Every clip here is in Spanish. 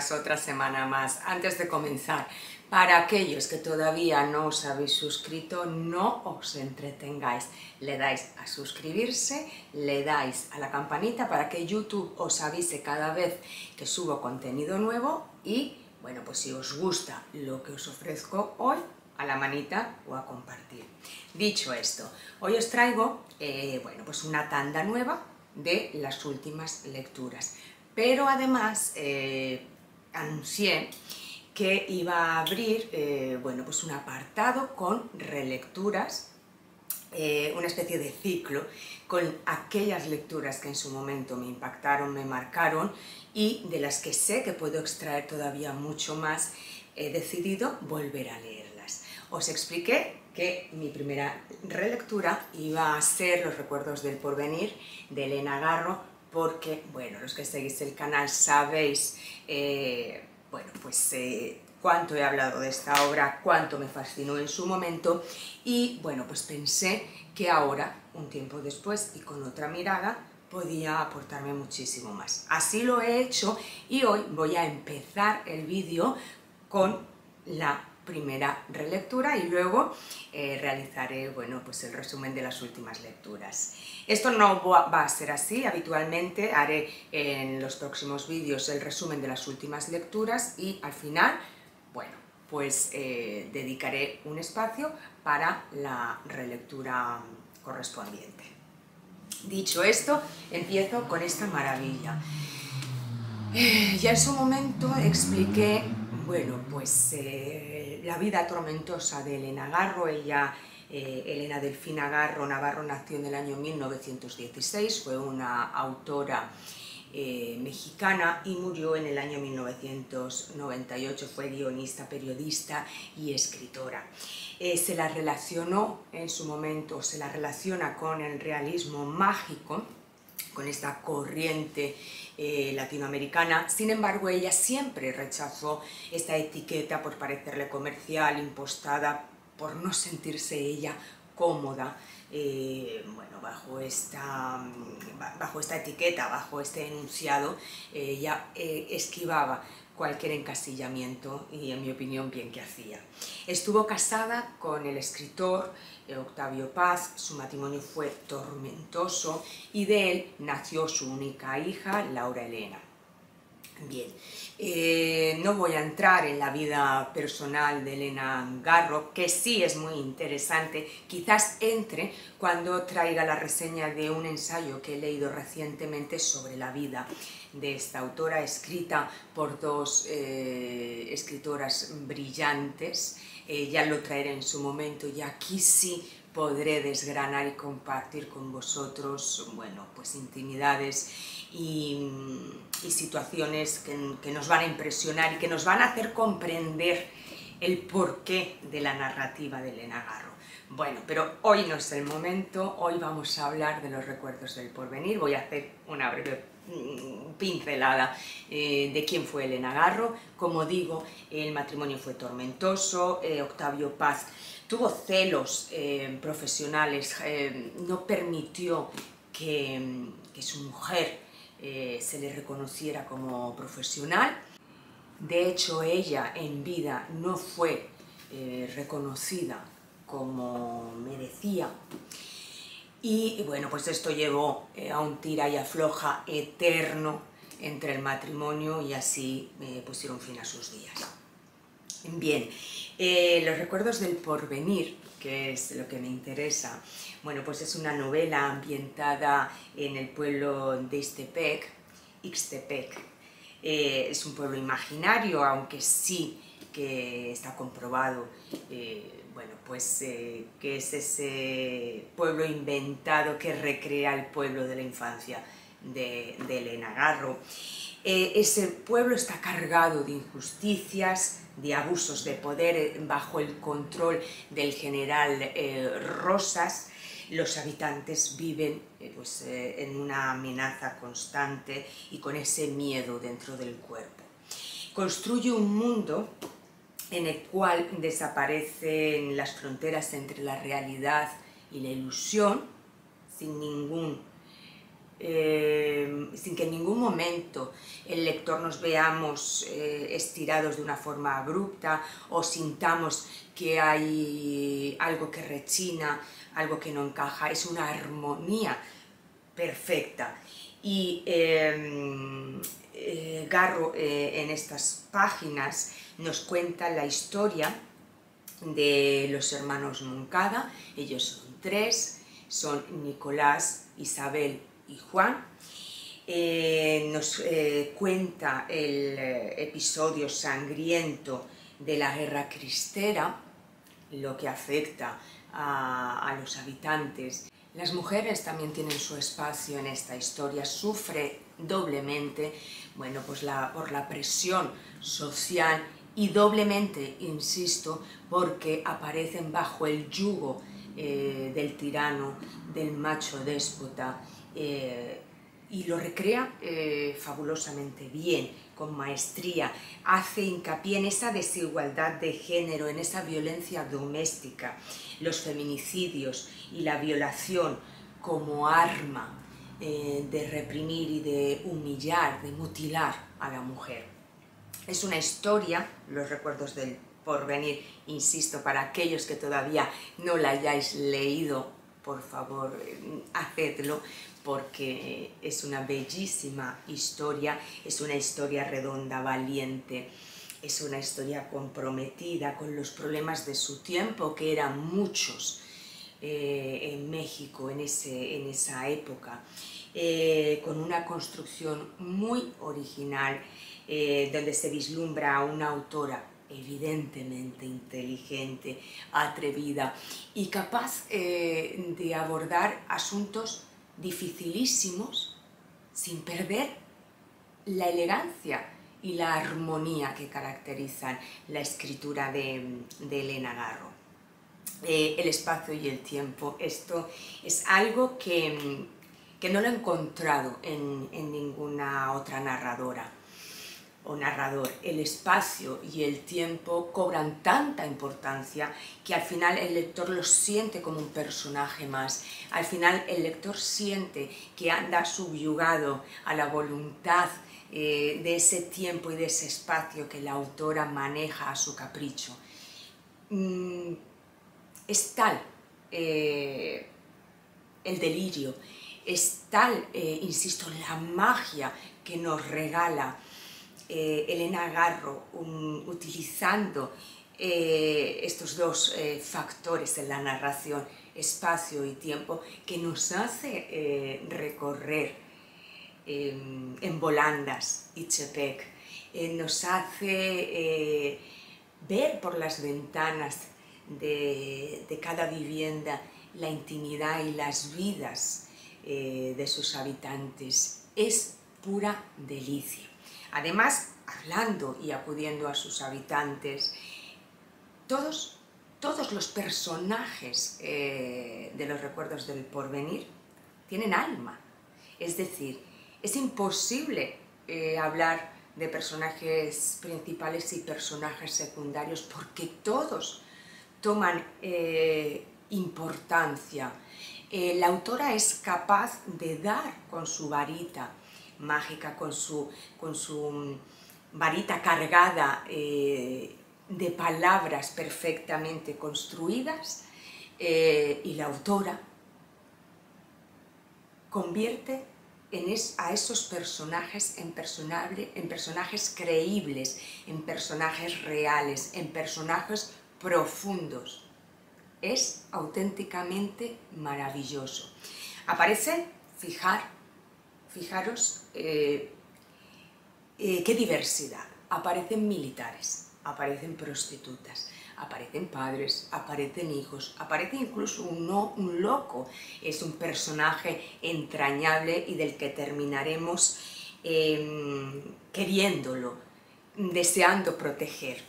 días, otra semana más. Antes de comenzar, para aquellos que todavía no os habéis suscrito, no os entretengáis. Le dais a suscribirse, le dais a la campanita para que YouTube os avise cada vez que subo contenido nuevo y, bueno, pues si os gusta lo que os ofrezco hoy, a la manita o a compartir. Dicho esto, hoy os traigo, bueno, pues una tanda nueva de las últimas lecturas. Pero además anuncié que iba a abrir bueno, pues un apartado con relecturas, una especie de ciclo con aquellas lecturas que en su momento me impactaron, me marcaron y de las que sé que puedo extraer todavía mucho más. He decidido volver a leerlas. Os expliqué que mi primera relectura iba a ser Los recuerdos del porvenir, de Elena Garro, porque, bueno, los que seguís el canal sabéis, bueno, pues cuánto he hablado de esta obra, cuánto me fascinó en su momento y, bueno, pues pensé que ahora, un tiempo después y con otra mirada, podía aportarme muchísimo más. Así lo he hecho y hoy voy a empezar el vídeo con la primera relectura y luego realizaré, bueno, pues el resumen de las últimas lecturas. Esto no va a ser así, habitualmente haré en los próximos vídeos el resumen de las últimas lecturas y al final, bueno, pues dedicaré un espacio para la relectura correspondiente. Dicho esto, empiezo con esta maravilla. Ya en su momento expliqué, bueno, pues la vida tormentosa de Elena Garro. Ella, Elena Delfina Garro Navarro, nació en el año 1916, fue una autora mexicana y murió en el año 1998, fue guionista, periodista y escritora. Se la relacionó en su momento, se la relaciona con el realismo mágico, con esta corriente latinoamericana. Sin embargo, ella siempre rechazó esta etiqueta por parecerle comercial, impostada, por no sentirse ella cómoda bueno, bajo esta etiqueta, bajo este enunciado. Ella esquivaba cualquier encasillamiento y, en mi opinión, bien que hacía. Estuvo casada con el escritor Octavio Paz, su matrimonio fue tormentoso y de él nació su única hija, Laura Elena. Bien, no voy a entrar en la vida personal de Elena Garro, que sí es muy interesante, quizás entre cuando traiga la reseña de un ensayo que he leído recientemente sobre la vida de esta autora, escrita por dos escritoras brillantes. Ya lo traeré en su momento y aquí sí podré desgranar y compartir con vosotros, bueno, pues intimidades y situaciones que nos van a impresionar y que nos van a hacer comprender el porqué de la narrativa de Elena Garro. Bueno, pero hoy no es el momento, hoy vamos a hablar de Los recuerdos del porvenir. Voy a hacer una breve pincelada de quién fue Elena Garro. Como digo, el matrimonio fue tormentoso, Octavio Paz tuvo celos profesionales, no permitió que su mujer se le reconociera como profesional. De hecho, ella en vida no fue reconocida como merecía. Y bueno, pues esto llevó a un tira y afloja eterno entre el matrimonio y así pusieron fin a sus días. Bien, Los recuerdos del porvenir, que es lo que me interesa, bueno, pues es una novela ambientada en el pueblo de Ixtepec. Es un pueblo imaginario, aunque sí que está comprobado, bueno, pues que es ese pueblo inventado que recrea el pueblo de la infancia de Elena Garro. Ese pueblo está cargado de injusticias, de abusos de poder bajo el control del general Rosas. Los habitantes viven pues, en una amenaza constante y con ese miedo dentro del cuerpo. Construye un mundo en el cual desaparecen las fronteras entre la realidad y la ilusión, sin ningún sin que en ningún momento el lector nos veamos estirados de una forma abrupta o sintamos que hay algo que rechina, algo que no encaja. Es una armonía perfecta. Y Garro en estas páginas nos cuenta la historia de los hermanos Moncada. Ellos son tres, son Nicolás, Isabel y Juan. Nos cuenta el episodio sangriento de la guerra cristera, lo que afecta a los habitantes. Las mujeres también tienen su espacio en esta historia, sufre doblemente, bueno, pues por la presión social y doblemente, insisto, porque aparecen bajo el yugo del tirano, del macho déspota, y lo recrea fabulosamente bien, con maestría, hace hincapié en esa desigualdad de género, en esa violencia doméstica, los feminicidios y la violación como arma de reprimir y de humillar, de mutilar a la mujer. Es una historia, Los recuerdos del porvenir, insisto, para aquellos que todavía no la hayáis leído, por favor, hacedlo, porque es una bellísima historia, es una historia redonda, valiente, es una historia comprometida con los problemas de su tiempo, que eran muchos en México en esa época, con una construcción muy original, donde se vislumbra a una autora evidentemente inteligente, atrevida y capaz de abordar asuntos dificilísimos sin perder la elegancia y la armonía que caracterizan la escritura de Elena Garro. El espacio y el tiempo, esto es algo que no lo he encontrado en ninguna otra narradora o narrador. El espacio y el tiempo cobran tanta importancia que al final el lector lo siente como un personaje más. Al final el lector siente que anda subyugado a la voluntad de ese tiempo y de ese espacio que la autora maneja a su capricho. Es tal el delirio, es tal, insisto, la magia que nos regala Elena Garro, utilizando estos dos factores en la narración, espacio y tiempo, que nos hace recorrer en volandas Ixtepec, nos hace ver por las ventanas de cada vivienda la intimidad y las vidas de sus habitantes. Es pura delicia. Además, hablando y acudiendo a sus habitantes, todos los personajes de Los recuerdos del porvenir tienen alma. Es decir, es imposible hablar de personajes principales y personajes secundarios porque todos toman importancia. La autora es capaz de dar con su varita mágica, con su varita cargada de palabras perfectamente construidas, y la autora convierte a esos personajes en personajes creíbles, en personajes reales, en personajes profundos. Es auténticamente maravilloso. Aparecen, fijaros qué diversidad. Aparecen militares, aparecen prostitutas, aparecen padres, aparecen hijos, aparece incluso un loco. Es un personaje entrañable y del que terminaremos queriéndolo, deseando proteger.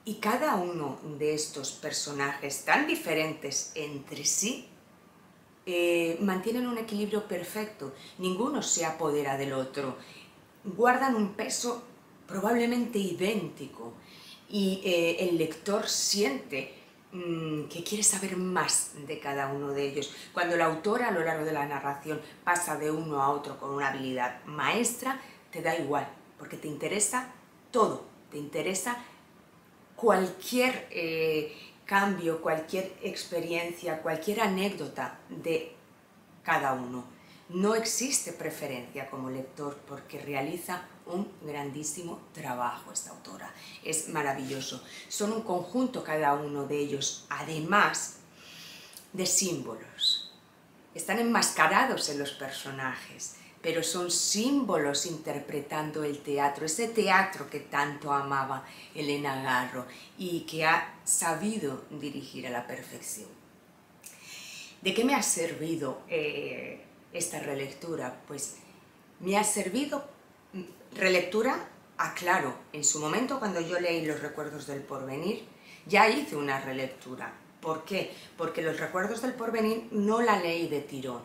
Y cada uno de estos personajes tan diferentes entre sí mantienen un equilibrio perfecto, ninguno se apodera del otro, guardan un peso probablemente idéntico y el lector siente que quiere saber más de cada uno de ellos. Cuando la autora a lo largo de la narración pasa de uno a otro con una habilidad maestra, te da igual, porque te interesa todo, te interesa cualquier cambio, cualquier experiencia, cualquier anécdota de cada uno. No existe preferencia como lector porque realiza un grandísimo trabajo esta autora. Es maravilloso. Son un conjunto cada uno de ellos, además de símbolos. Están enmascarados en los personajes, pero son símbolos interpretando el teatro, ese teatro que tanto amaba Elena Garro y que ha sabido dirigir a la perfección. ¿De qué me ha servido esta relectura? Pues me ha servido relectura, aclaro, en su momento cuando yo leí Los recuerdos del porvenir, ya hice una relectura. ¿Por qué? Porque Los recuerdos del porvenir no la leí de tirón.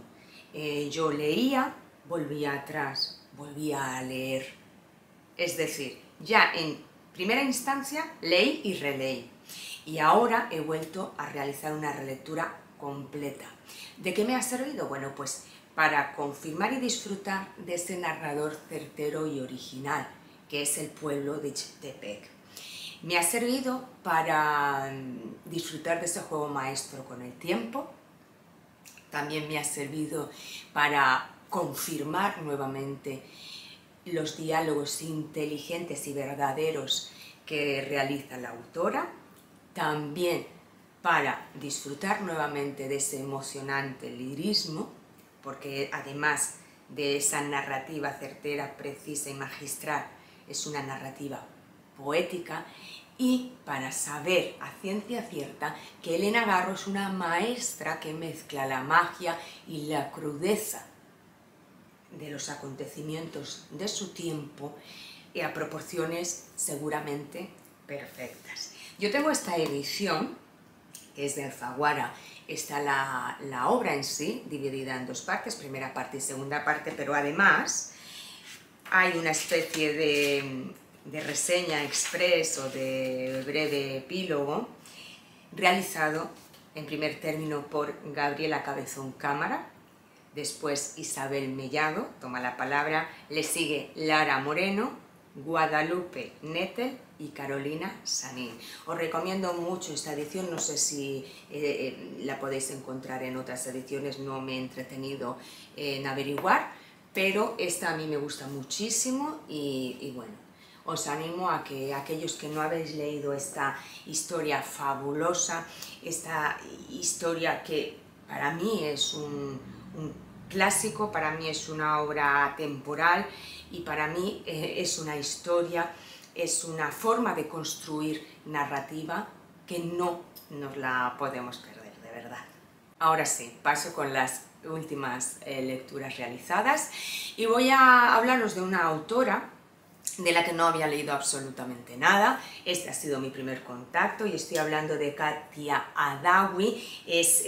Yo leía, volvía atrás, volvía a leer. Es decir, ya en primera instancia leí y releí. Y ahora he vuelto a realizar una relectura completa. ¿De qué me ha servido? Bueno, pues para confirmar y disfrutar de ese narrador certero y original, que es el pueblo de Ixtepec. Me ha servido para disfrutar de ese juego maestro con el tiempo. También me ha servido para confirmar nuevamente los diálogos inteligentes y verdaderos que realiza la autora. También para disfrutar nuevamente de ese emocionante lirismo, porque además de esa narrativa certera, precisa y magistral, es una narrativa poética, y para saber a ciencia cierta que Elena Garro es una maestra que mezcla la magia y la crudeza de los acontecimientos de su tiempo y a proporciones seguramente perfectas. Yo tengo esta edición, que es de Alfaguara. Está la obra en sí, dividida en dos partes, primera parte y segunda parte, pero además hay una especie de reseña express o de breve epílogo realizado en primer término por Gabriela Cabezón Cámara, después Isabel Mellado toma la palabra, le sigue Lara Moreno, Guadalupe Nettel y Carolina Sanín. Os recomiendo mucho esta edición, no sé si la podéis encontrar en otras ediciones, no me he entretenido en averiguar, pero esta a mí me gusta muchísimo y bueno, os animo a que aquellos que no habéis leído esta historia fabulosa, esta historia que para mí es un clásico, para mí es una obra temporal y para mí es una historia, es una forma de construir narrativa que no nos la podemos perder, de verdad. Ahora sí, paso con las últimas lecturas realizadas y voy a hablaros de una autora de la que no había leído absolutamente nada. Este ha sido mi primer contacto y estoy hablando de Katia Adawi. Es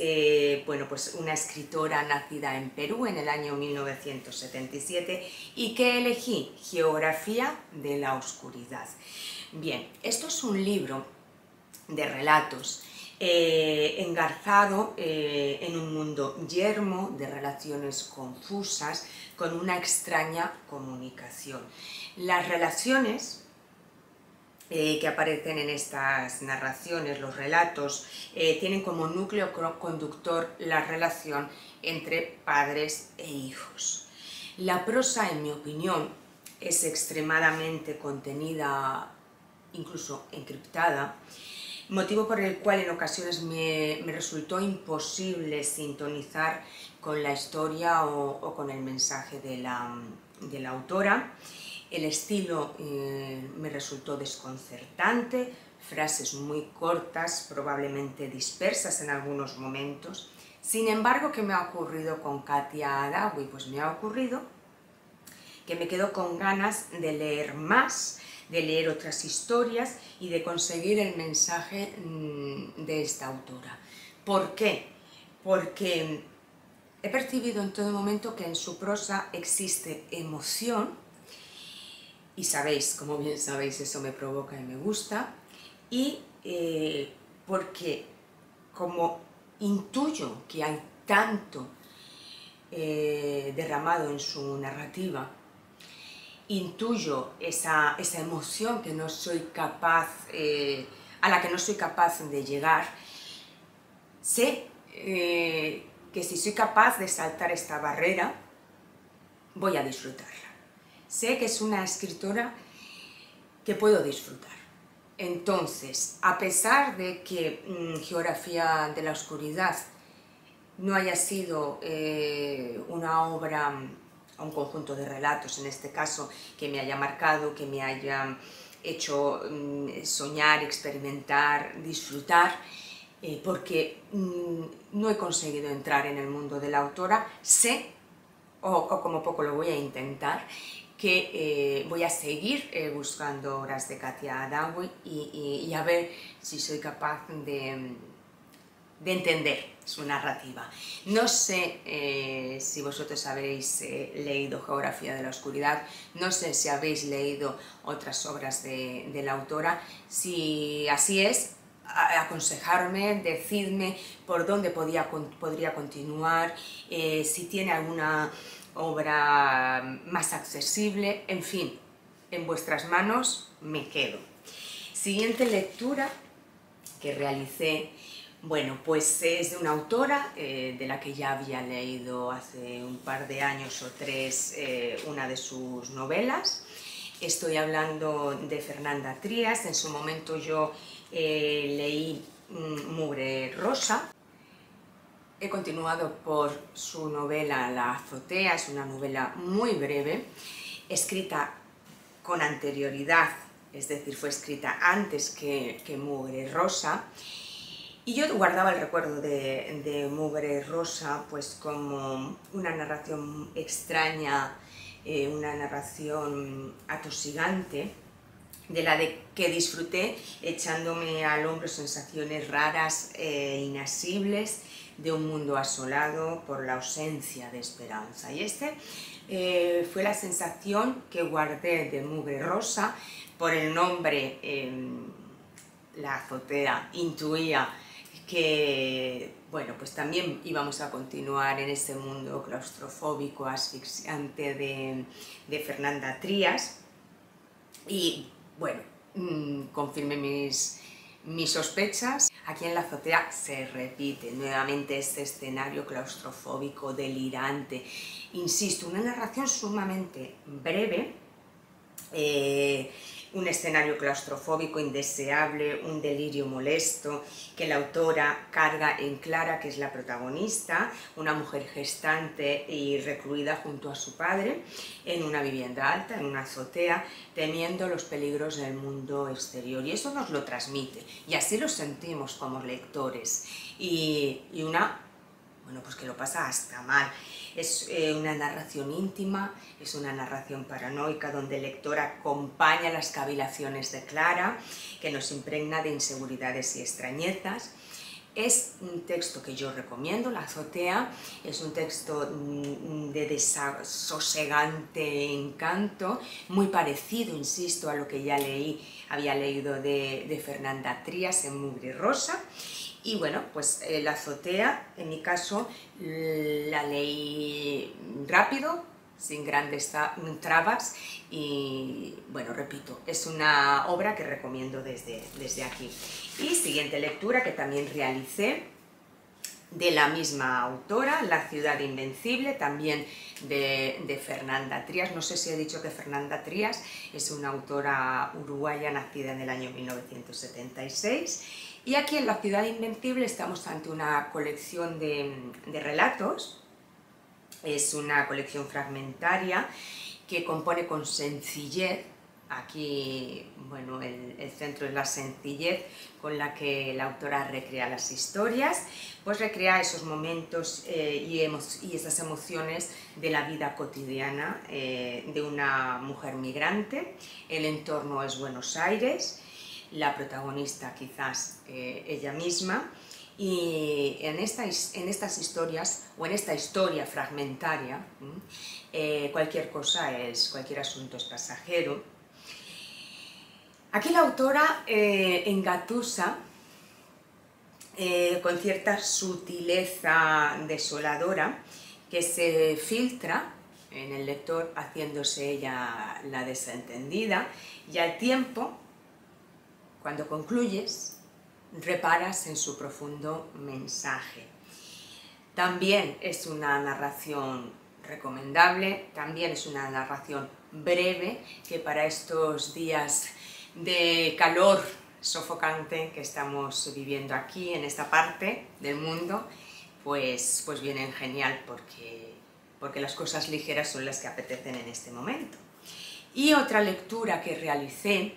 bueno, pues una escritora nacida en Perú en el año 1977 y que elegí, Geografía de la Oscuridad. Bien, esto es un libro de relatos engarzado en un mundo yermo de relaciones confusas con una extraña comunicación. Las relaciones que aparecen en estas narraciones, los relatos, tienen como núcleo conductor la relación entre padres e hijos. La prosa, en mi opinión, es extremadamente contenida, incluso encriptada, motivo por el cual en ocasiones me resultó imposible sintonizar con la historia o con el mensaje de la autora. El estilo me resultó desconcertante, frases muy cortas, probablemente dispersas en algunos momentos. Sin embargo, ¿qué me ha ocurrido con Katia Adawi? Pues me ha ocurrido que me quedo con ganas de leer más, de leer otras historias y de conseguir el mensaje de esta autora. ¿Por qué? Porque he percibido en todo momento que en su prosa existe emoción, y sabéis, como bien sabéis, eso me provoca y me gusta, y porque como intuyo que hay tanto derramado en su narrativa, intuyo esa emoción que no soy capaz, a la que no soy capaz de llegar, sé que si soy capaz de saltar esta barrera, voy a disfrutarla. Sé que es una escritora que puedo disfrutar. Entonces, a pesar de que Geografía de la Oscuridad no haya sido una obra, un conjunto de relatos, en este caso, que me haya marcado, que me haya hecho soñar, experimentar, disfrutar, porque no he conseguido entrar en el mundo de la autora, sé, o como poco lo voy a intentar, que voy a seguir buscando obras de Katia Adawi y a ver si soy capaz de entender su narrativa. No sé si vosotros habéis leído Geografía de la Oscuridad, no sé si habéis leído otras obras de la autora. Si así es, aconsejarme, decidme por dónde podría continuar, si tiene alguna obra más accesible, en fin, en vuestras manos me quedo. Siguiente lectura que realicé, bueno, pues es de una autora de la que ya había leído hace un par de años o tres una de sus novelas. Estoy hablando de Fernanda Trías. En su momento yo leí Mugre Rosa. He continuado por su novela La azotea, es una novela muy breve, escrita con anterioridad, es decir, fue escrita antes que Mugre Rosa, y yo guardaba el recuerdo de Mugre Rosa pues como una narración extraña, una narración atosigante, de la que disfruté echándome al hombro sensaciones raras e inasibles de un mundo asolado por la ausencia de esperanza. Y fue la sensación que guardé de Mugre Rosa. Por el nombre, La azotea, intuía que, bueno, pues también íbamos a continuar en ese mundo claustrofóbico, asfixiante de Fernanda Trías. Y bueno, confirmé mis sospechas. Aquí en La azotea se repite nuevamente este escenario claustrofóbico, delirante. Insisto, una narración sumamente breve, un escenario claustrofóbico indeseable, un delirio molesto que la autora carga en Clara, que es la protagonista, una mujer gestante y recluida junto a su padre en una vivienda alta, en una azotea, temiendo los peligros del mundo exterior. Y eso nos lo transmite, y así lo sentimos como lectores. Y una, bueno, pues que lo pasa hasta mal. Es una narración íntima, es una narración paranoica donde el lector acompaña las cavilaciones de Clara, que nos impregna de inseguridades y extrañezas. Es un texto que yo recomiendo, La azotea, es un texto de desasosegante encanto, muy parecido, insisto, a lo que ya había leído de Fernanda Trías en Mugre Rosa. Y bueno, pues La azotea, en mi caso, la leí rápido, sin grandes trabas, y bueno, repito, es una obra que recomiendo desde aquí. Y siguiente lectura que también realicé, de la misma autora, La ciudad invencible, también de Fernanda Trías. No sé si he dicho que Fernanda Trías es una autora uruguaya nacida en el año 1976. Y aquí en La ciudad invencible estamos ante una colección de relatos. Es una colección fragmentaria que compone con sencillez. Aquí, bueno, el centro es la sencillez con la que la autora recrea las historias, pues recrea esos momentos y esas emociones de la vida cotidiana de una mujer migrante. El entorno es Buenos Aires, la protagonista quizás ella misma, y en estas historias, o en esta historia fragmentaria, cualquier asunto es pasajero. Aquí la autora engatusa con cierta sutileza desoladora que se filtra en el lector haciéndose ella la desentendida, y al tiempo, cuando concluyes, reparas en su profundo mensaje. También es una narración recomendable, también es una narración breve, que para estos días de calor sofocante que estamos viviendo aquí en esta parte del mundo, pues vienen genial porque las cosas ligeras son las que apetecen en este momento. Y otra lectura que realicé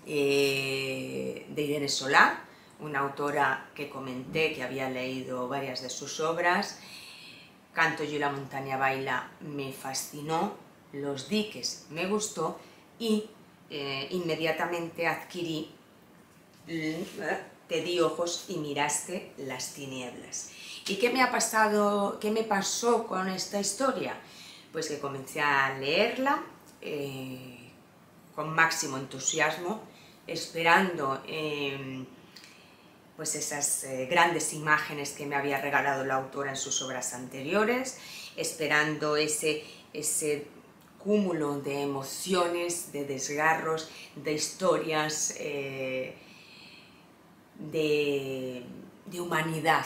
de Irene Solà, una autora que comenté que había leído varias de sus obras. Canto yo y la montaña baila me fascinó, Los diques me gustó y inmediatamente adquirí Te di ojos y miraste las tinieblas. ¿Y qué me ha pasado, qué me pasó con esta historia? Pues que comencé a leerla con máximo entusiasmo, esperando pues esas grandes imágenes que me había regalado la autora en sus obras anteriores, esperando ese cúmulo de emociones, de desgarros, de historias, de humanidad.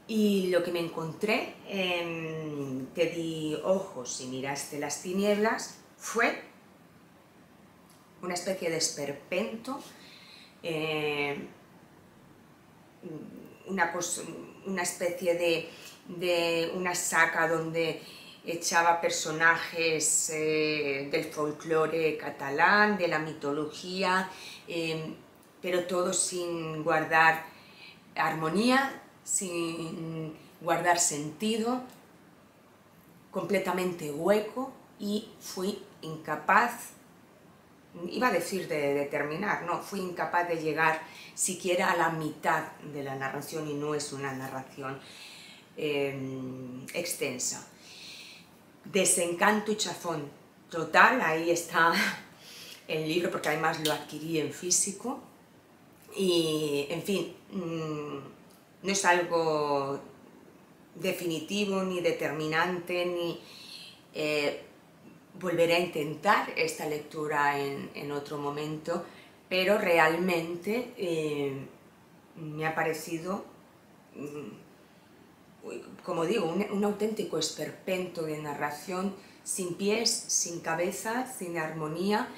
Y lo que me encontré en Te di ojos y miraste las tinieblas fue una especie de esperpento, una especie de una saca donde echaba personajes del folclore catalán, de la mitología, pero todo sin guardar armonía, sin guardar sentido, completamente hueco, y fui incapaz, iba a decir de terminar, no, fui incapaz de llegar siquiera a la mitad de la narración, y no es una narración extensa. Desencanto y chafón total, ahí está el libro, porque además lo adquirí en físico, y en fin, no es algo definitivo ni determinante, ni volveré a intentar esta lectura en otro momento, pero realmente me ha parecido, como digo, un auténtico esperpento de narración, sin pies, sin cabeza, sin armonía.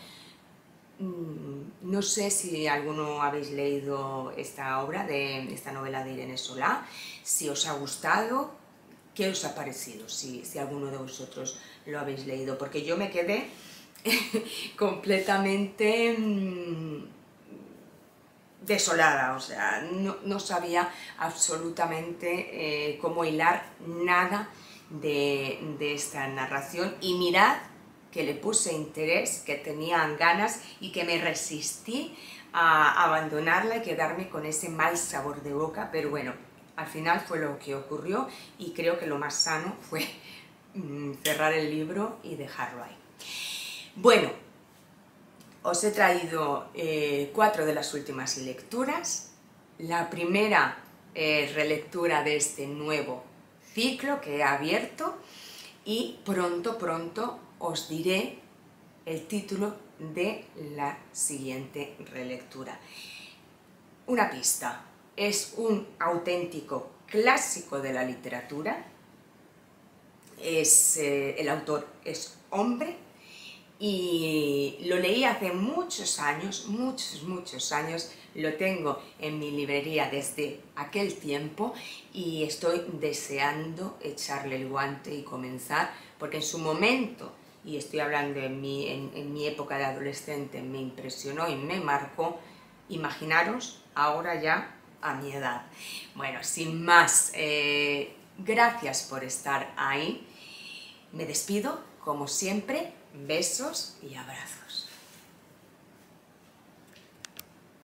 No sé si alguno habéis leído esta obra, esta novela de Irene Solà, si os ha gustado, qué os ha parecido, si alguno de vosotros lo habéis leído, porque yo me quedé completamente desolada, o sea, no sabía absolutamente cómo hilar nada de esta narración, y mirad que le puse interés, que tenía ganas y que me resistí a abandonarla y quedarme con ese mal sabor de boca, pero bueno, al final fue lo que ocurrió, y creo que lo más sano fue cerrar el libro y dejarlo ahí. Bueno, os he traído 4 de las últimas lecturas. La primera relectura de este nuevo ciclo que he abierto, y pronto os diré el título de la siguiente relectura. Una pista: es un auténtico clásico de la literatura, el autor es hombre, y lo leí hace muchos años, muchos años, lo tengo en mi librería desde aquel tiempo, y estoy deseando echarle el guante y comenzar, porque en su momento, y estoy hablando en mi época de adolescente, me impresionó y me marcó. Imaginaros ahora ya a mi edad. Bueno, sin más, gracias por estar ahí. Me despido, como siempre, besos y abrazos.